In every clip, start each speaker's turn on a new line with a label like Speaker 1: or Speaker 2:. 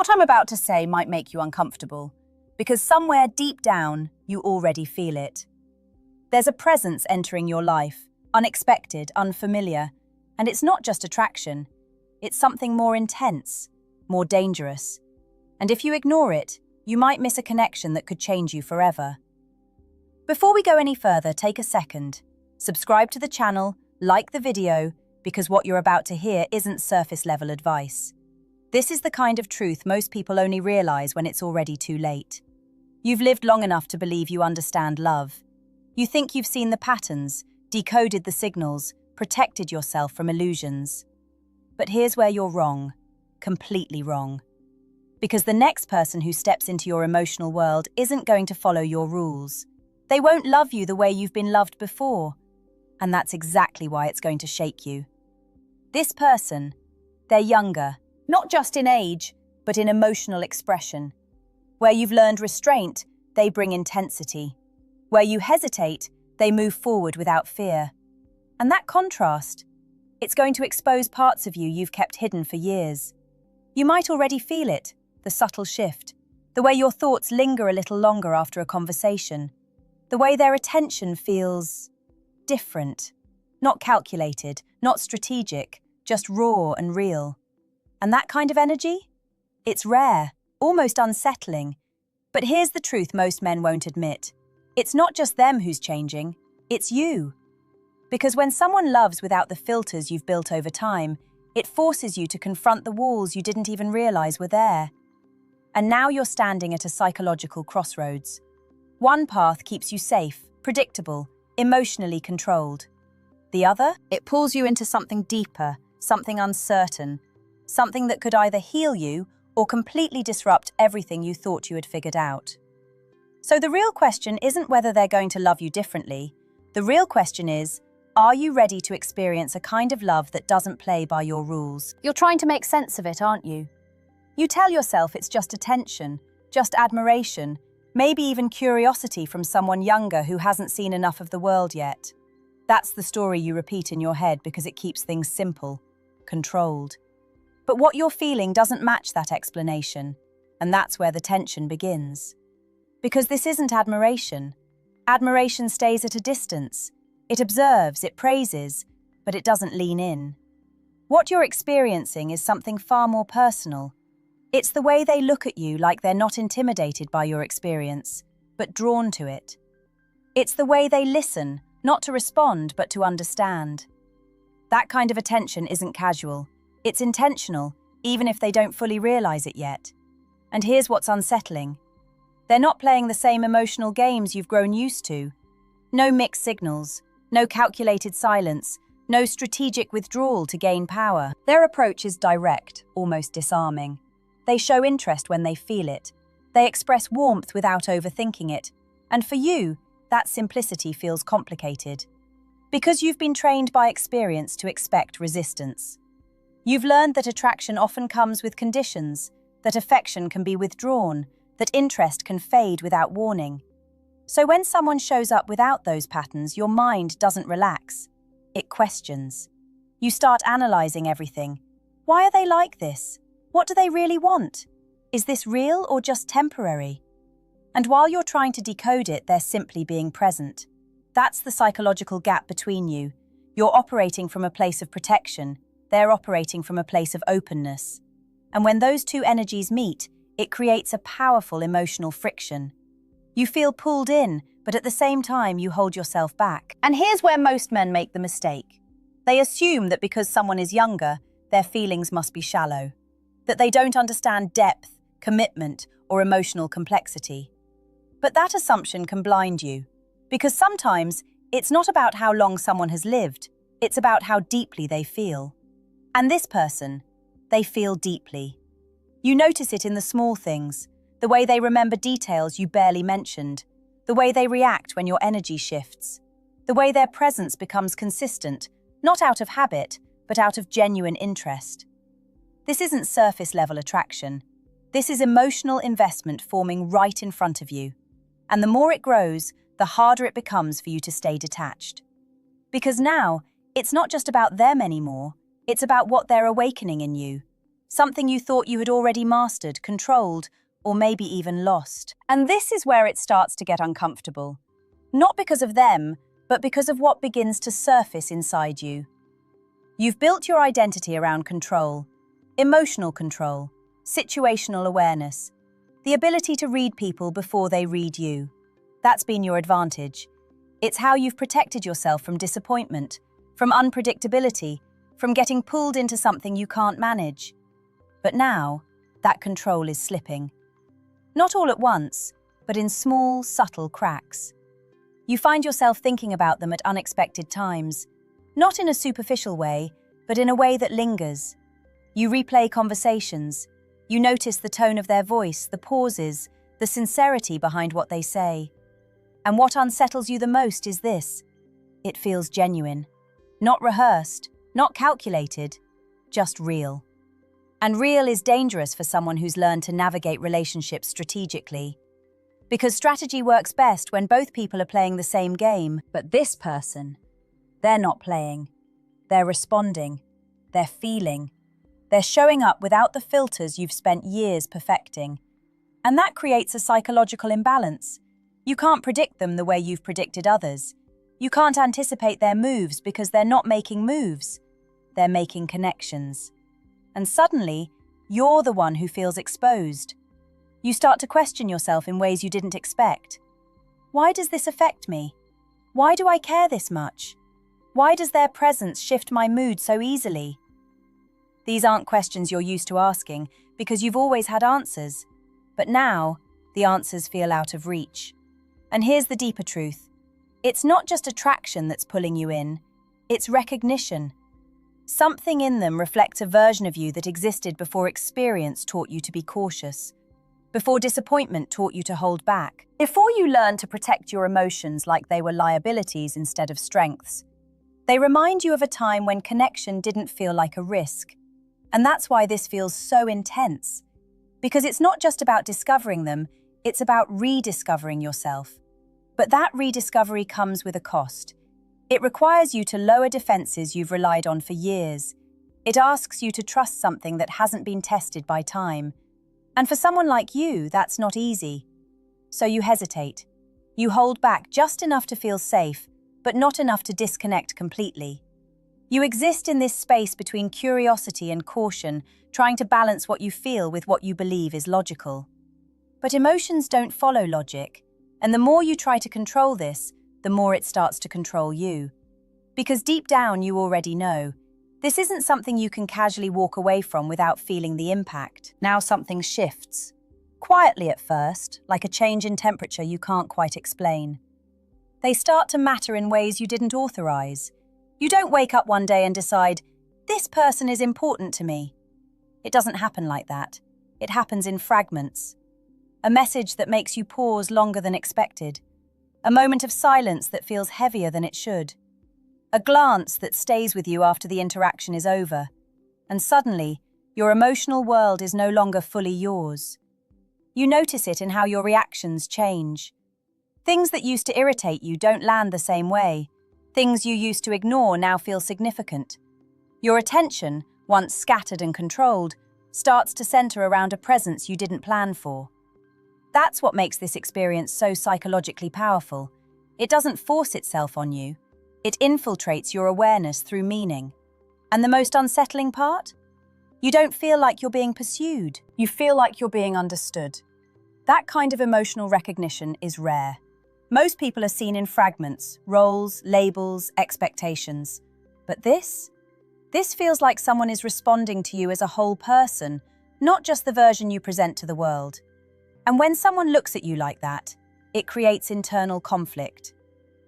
Speaker 1: What I'm about to say might make you uncomfortable, because somewhere deep down, you already feel it. There's a presence entering your life, unexpected, unfamiliar, and it's not just attraction. It's something more intense, more dangerous. And if you ignore it, you might miss a connection that could change you forever. Before we go any further, take a second. Subscribe to the channel, like the video, because what you're about to hear isn't surface-level advice. This is the kind of truth most people only realize when it's already too late. You've lived long enough to believe you understand love. You think you've seen the patterns, decoded the signals, protected yourself from illusions. But here's where you're wrong, completely wrong. Because the next person who steps into your emotional world isn't going to follow your rules. They won't love you the way you've been loved before. And that's exactly why it's going to shake you. This person, they're younger, not just in age, but in emotional expression. Where you've learned restraint, they bring intensity. Where you hesitate, they move forward without fear. And that contrast, it's going to expose parts of you you've kept hidden for years. You might already feel it, the subtle shift, the way your thoughts linger a little longer after a conversation, the way their attention feels different, not calculated, not strategic, just raw and real. And that kind of energy? It's rare, almost unsettling. But here's the truth most men won't admit. It's not just them who's changing, it's you. Because when someone loves without the filters you've built over time, it forces you to confront the walls you didn't even realize were there. And now you're standing at a psychological crossroads. One path keeps you safe, predictable, emotionally controlled. The other, it pulls you into something deeper, something uncertain, something that could either heal you or completely disrupt everything you thought you had figured out. So the real question isn't whether they're going to love you differently. The real question is, are you ready to experience a kind of love that doesn't play by your rules? You're trying to make sense of it, aren't you? You tell yourself it's just attention, just admiration, maybe even curiosity from someone younger who hasn't seen enough of the world yet. That's the story you repeat in your head because it keeps things simple, controlled. But what you're feeling doesn't match that explanation, and that's where the tension begins. Because this isn't admiration. Admiration stays at a distance. It observes, it praises, but it doesn't lean in. What you're experiencing is something far more personal. It's the way they look at you like they're not intimidated by your experience, but drawn to it. It's the way they listen, not to respond, but to understand. That kind of attention isn't casual. It's intentional, even if they don't fully realize it yet. And here's what's unsettling. They're not playing the same emotional games you've grown used to. No mixed signals, no calculated silence, no strategic withdrawal to gain power. Their approach is direct, almost disarming. They show interest when they feel it. They express warmth without overthinking it. And for you, that simplicity feels complicated. Because you've been trained by experience to expect resistance. You've learned that attraction often comes with conditions, that affection can be withdrawn, that interest can fade without warning. So when someone shows up without those patterns, your mind doesn't relax. It questions. You start analyzing everything. Why are they like this? What do they really want? Is this real or just temporary? And while you're trying to decode it, they're simply being present. That's the psychological gap between you. You're operating from a place of protection. They're operating from a place of openness. And when those two energies meet, it creates a powerful emotional friction. You feel pulled in, but at the same time you hold yourself back. And here's where most men make the mistake. They assume that because someone is younger, their feelings must be shallow. That they don't understand depth, commitment, or emotional complexity. But that assumption can blind you. Because sometimes, it's not about how long someone has lived, it's about how deeply they feel. And this person, they feel deeply. You notice it in the small things, the way they remember details you barely mentioned, the way they react when your energy shifts, the way their presence becomes consistent, not out of habit, but out of genuine interest. This isn't surface-level attraction. This is emotional investment forming right in front of you. And the more it grows, the harder it becomes for you to stay detached. Because now, it's not just about them anymore, it's about what they're awakening in you. something you thought you had already mastered, controlled, or maybe even lost. And this is where it starts to get uncomfortable. Not because of them, but because of what begins to surface inside you. You've built your identity around control, emotional control, situational awareness, the ability to read people before they read you. That's been your advantage. It's how you've protected yourself from disappointment, from unpredictability, from getting pulled into something you can't manage. But now, that control is slipping. Not all at once, but in small, subtle cracks. You find yourself thinking about them at unexpected times, not in a superficial way, but in a way that lingers. You replay conversations. You notice the tone of their voice, the pauses, the sincerity behind what they say. And what unsettles you the most is this: it feels genuine. Not rehearsed, not calculated, just real. And real is dangerous for someone who's learned to navigate relationships strategically. Because strategy works best when both people are playing the same game. But this person, they're not playing. They're responding. They're feeling. They're showing up without the filters you've spent years perfecting. And that creates a psychological imbalance. You can't predict them the way you've predicted others. You can't anticipate their moves because they're not making moves. They're making connections. And suddenly, you're the one who feels exposed. You start to question yourself in ways you didn't expect. Why does this affect me? Why do I care this much? Why does their presence shift my mood so easily? These aren't questions you're used to asking because you've always had answers. But now, the answers feel out of reach. And here's the deeper truth. It's not just attraction that's pulling you in, it's recognition. Something in them reflects a version of you that existed before experience taught you to be cautious, before disappointment taught you to hold back, before you learned to protect your emotions like they were liabilities instead of strengths. They remind you of a time when connection didn't feel like a risk. And that's why this feels so intense. Because it's not just about discovering them, it's about rediscovering yourself. But that rediscovery comes with a cost. It requires you to lower defenses you've relied on for years. It asks you to trust something that hasn't been tested by time. And for someone like you, that's not easy. So you hesitate. You hold back just enough to feel safe, but not enough to disconnect completely. You exist in this space between curiosity and caution, trying to balance what you feel with what you believe is logical. But emotions don't follow logic, and the more you try to control this, the more it starts to control you. Because deep down you already know, this isn't something you can casually walk away from without feeling the impact. Now something shifts. Quietly at first, like a change in temperature you can't quite explain. They start to matter in ways you didn't authorize. You don't wake up one day and decide, this person is important to me. It doesn't happen like that. It happens in fragments. A message that makes you pause longer than expected. A moment of silence that feels heavier than it should. A glance that stays with you after the interaction is over. And suddenly, your emotional world is no longer fully yours. You notice it in how your reactions change. Things that used to irritate you don't land the same way. Things you used to ignore now feel significant. Your attention, once scattered and controlled, starts to center around a presence you didn't plan for. That's what makes this experience so psychologically powerful. It doesn't force itself on you. It infiltrates your awareness through meaning. And the most unsettling part? You don't feel like you're being pursued. You feel like you're being understood. That kind of emotional recognition is rare. Most people are seen in fragments, roles, labels, expectations. But this feels like someone is responding to you as a whole person, not just the version you present to the world. And when someone looks at you like that, it creates internal conflict.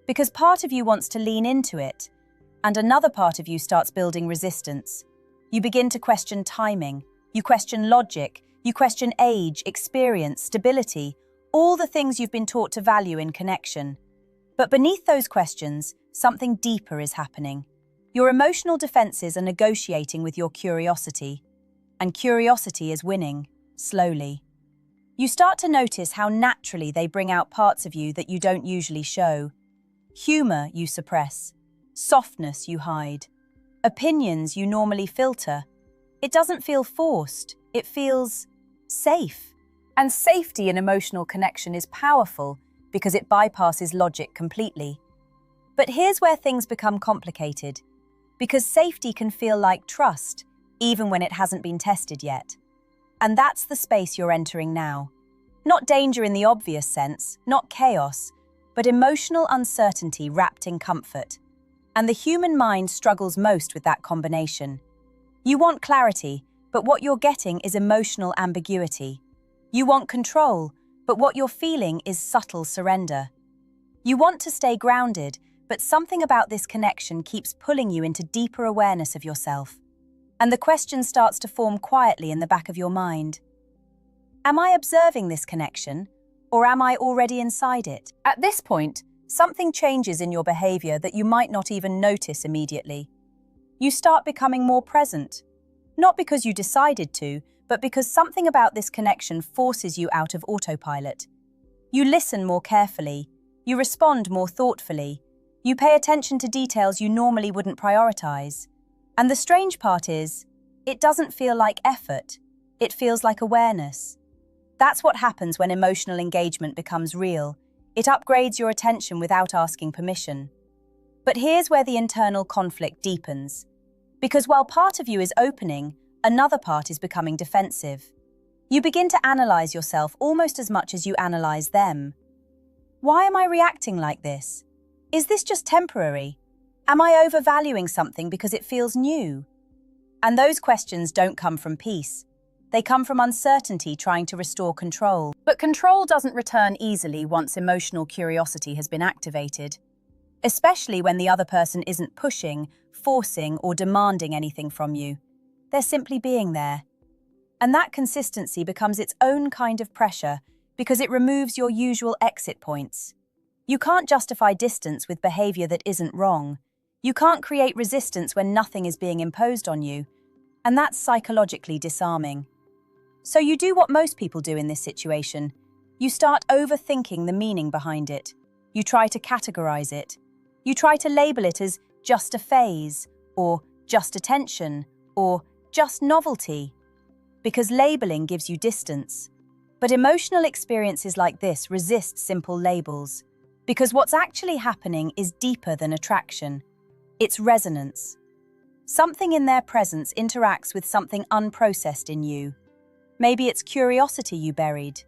Speaker 1: Because part of you wants to lean into it, and another part of you starts building resistance. You begin to question timing, you question logic, you question age, experience, stability, all the things you've been taught to value in connection. But beneath those questions, something deeper is happening. Your emotional defenses are negotiating with your curiosity, and curiosity is winning, slowly. You start to notice how naturally they bring out parts of you that you don't usually show. Humor you suppress, softness you hide, opinions you normally filter. It doesn't feel forced, it feels safe. And safety in emotional connection is powerful because it bypasses logic completely. But here's where things become complicated, because safety can feel like trust, even when it hasn't been tested yet. And that's the space you're entering now. Not danger in the obvious sense, not chaos, but emotional uncertainty wrapped in comfort. And the human mind struggles most with that combination. You want clarity, but what you're getting is emotional ambiguity. You want control, but what you're feeling is subtle surrender. You want to stay grounded, but something about this connection keeps pulling you into deeper awareness of yourself. And the question starts to form quietly in the back of your mind. Am I observing this connection, or am I already inside it? At this point, something changes in your behavior that you might not even notice immediately. You start becoming more present, not because you decided to, but because something about this connection forces you out of autopilot. You listen more carefully, you respond more thoughtfully, you pay attention to details you normally wouldn't prioritize. And the strange part is, it doesn't feel like effort, it feels like awareness. That's what happens when emotional engagement becomes real. It upgrades your attention without asking permission. But here's where the internal conflict deepens. Because while part of you is opening, another part is becoming defensive. You begin to analyze yourself almost as much as you analyze them. Why am I reacting like this? Is this just temporary? Am I overvaluing something because it feels new? And those questions don't come from peace. They come from uncertainty trying to restore control. But control doesn't return easily once emotional curiosity has been activated, especially when the other person isn't pushing, forcing, or demanding anything from you. They're simply being there. And that consistency becomes its own kind of pressure because it removes your usual exit points. You can't justify distance with behavior that isn't wrong. You can't create resistance when nothing is being imposed on you. And that's psychologically disarming. So you do what most people do in this situation. You start overthinking the meaning behind it. You try to categorize it. You try to label it as just a phase, or just attention, or just novelty. Because labeling gives you distance. But emotional experiences like this resist simple labels. Because what's actually happening is deeper than attraction. It's resonance. Something in their presence interacts with something unprocessed in you. Maybe it's curiosity you buried.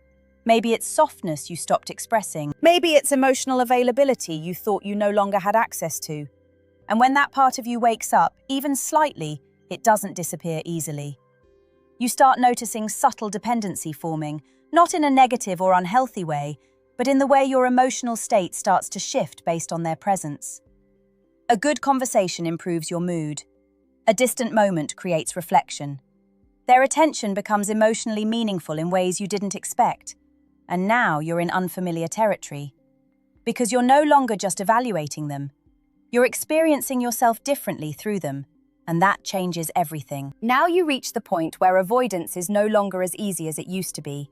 Speaker 1: Maybe it's softness you stopped expressing. Maybe it's emotional availability you thought you no longer had access to. And when that part of you wakes up, even slightly, it doesn't disappear easily. You start noticing subtle dependency forming, not in a negative or unhealthy way, but in the way your emotional state starts to shift based on their presence. A good conversation improves your mood. A distant moment creates reflection. Their attention becomes emotionally meaningful in ways you didn't expect. And now you're in unfamiliar territory. Because you're no longer just evaluating them. You're experiencing yourself differently through them. And that changes everything. Now you reach the point where avoidance is no longer as easy as it used to be.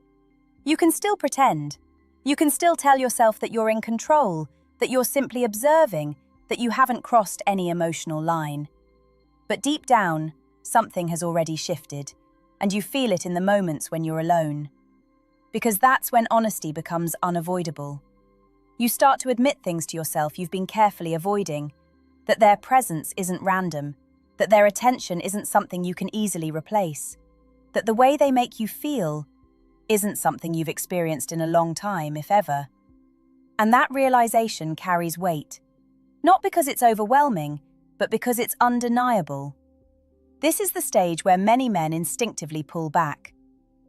Speaker 1: You can still pretend. You can still tell yourself that you're in control, that you're simply observing, that you haven't crossed any emotional line. But deep down, something has already shifted, and you feel it in the moments when you're alone. Because that's when honesty becomes unavoidable. You start to admit things to yourself you've been carefully avoiding, that their presence isn't random, that their attention isn't something you can easily replace, that the way they make you feel isn't something you've experienced in a long time, if ever. And that realization carries weight, not because it's overwhelming, but because it's undeniable. This is the stage where many men instinctively pull back,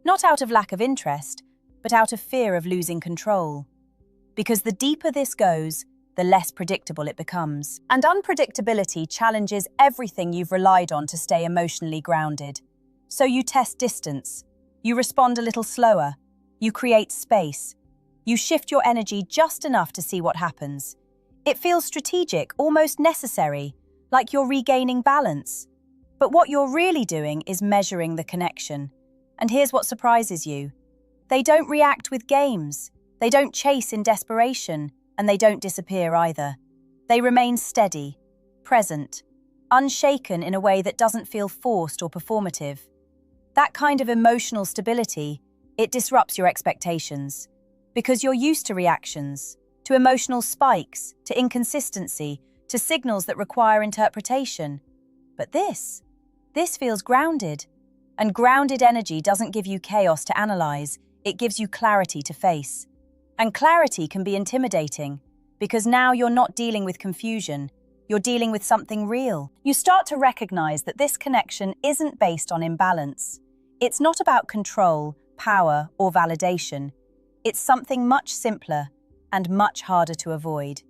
Speaker 1: not out of lack of interest, but out of fear of losing control. Because the deeper this goes, the less predictable it becomes. And unpredictability challenges everything you've relied on to stay emotionally grounded. So you test distance. You respond a little slower. You create space. You shift your energy just enough to see what happens. It feels strategic, almost necessary, like you're regaining balance. But what you're really doing is measuring the connection. And here's what surprises you. They don't react with games. They don't chase in desperation, and they don't disappear either. They remain steady, present. unshaken in a way that doesn't feel forced or performative. That kind of emotional stability, it disrupts your expectations, because you're used to reactions, to emotional spikes, to inconsistency, to signals that require interpretation. But this feels grounded. And grounded energy doesn't give you chaos to analyze, it gives you clarity to face. And clarity can be intimidating, because now you're not dealing with confusion, you're dealing with something real. You start to recognize that this connection isn't based on imbalance. It's not about control, power, or validation. It's something much simpler and much harder to avoid.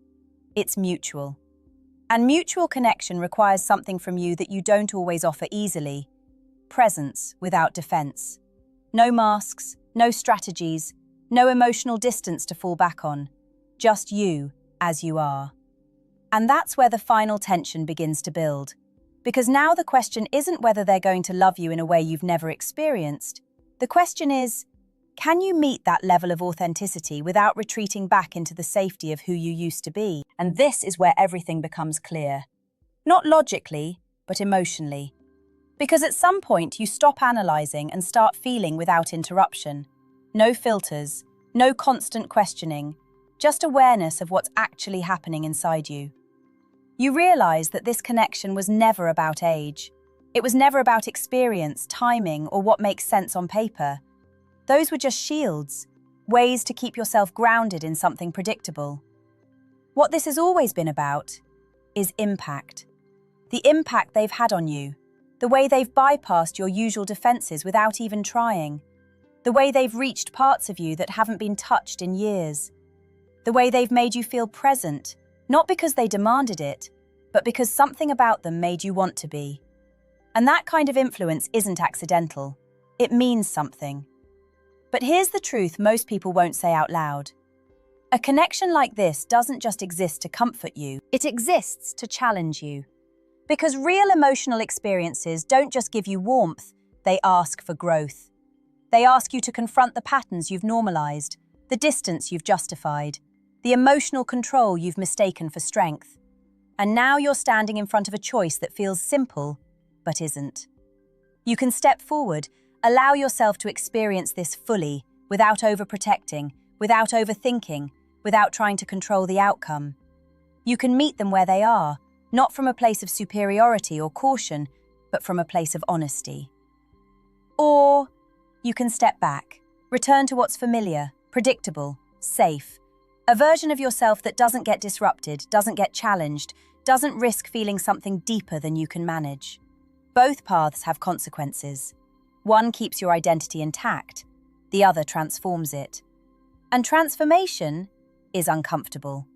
Speaker 1: It's mutual. And mutual connection requires something from you that you don't always offer easily. Presence without defense. No masks, no strategies, no emotional distance to fall back on. Just you, as you are. And that's where the final tension begins to build. Because now the question isn't whether they're going to love you in a way you've never experienced. The question is, can you meet that level of authenticity without retreating back into the safety of who you used to be? And this is where everything becomes clear. Not logically, but emotionally. Because at some point you stop analyzing and start feeling without interruption. No filters, no constant questioning, just awareness of what's actually happening inside you. You realize that this connection was never about age. It was never about experience, timing, or what makes sense on paper. Those were just shields, ways to keep yourself grounded in something predictable. What this has always been about is impact. The impact they've had on you, the way they've bypassed your usual defenses without even trying, the way they've reached parts of you that haven't been touched in years, the way they've made you feel present, not because they demanded it, but because something about them made you want to be. And that kind of influence isn't accidental. It means something. But here's the truth most people won't say out loud. A connection like this doesn't just exist to comfort you, it exists to challenge you. Because real emotional experiences don't just give you warmth, they ask for growth. They ask you to confront the patterns you've normalized, the distance you've justified, the emotional control you've mistaken for strength. And now you're standing in front of a choice that feels simple, but isn't. You can step forward, allow yourself to experience this fully, without overprotecting, without overthinking, without trying to control the outcome. You can meet them where they are, not from a place of superiority or caution, but from a place of honesty. Or you can step back, return to what's familiar, predictable, safe, a version of yourself that doesn't get disrupted, doesn't get challenged, doesn't risk feeling something deeper than you can manage. Both paths have consequences. One keeps your identity intact, the other transforms it. And transformation is uncomfortable.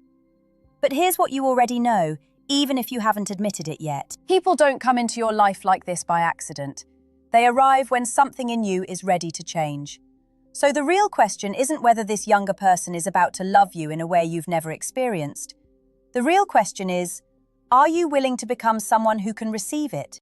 Speaker 1: But here's what you already know, even if you haven't admitted it yet. People don't come into your life like this by accident. They arrive when something in you is ready to change. So the real question isn't whether this younger person is about to love you in a way you've never experienced. The real question is, are you willing to become someone who can receive it?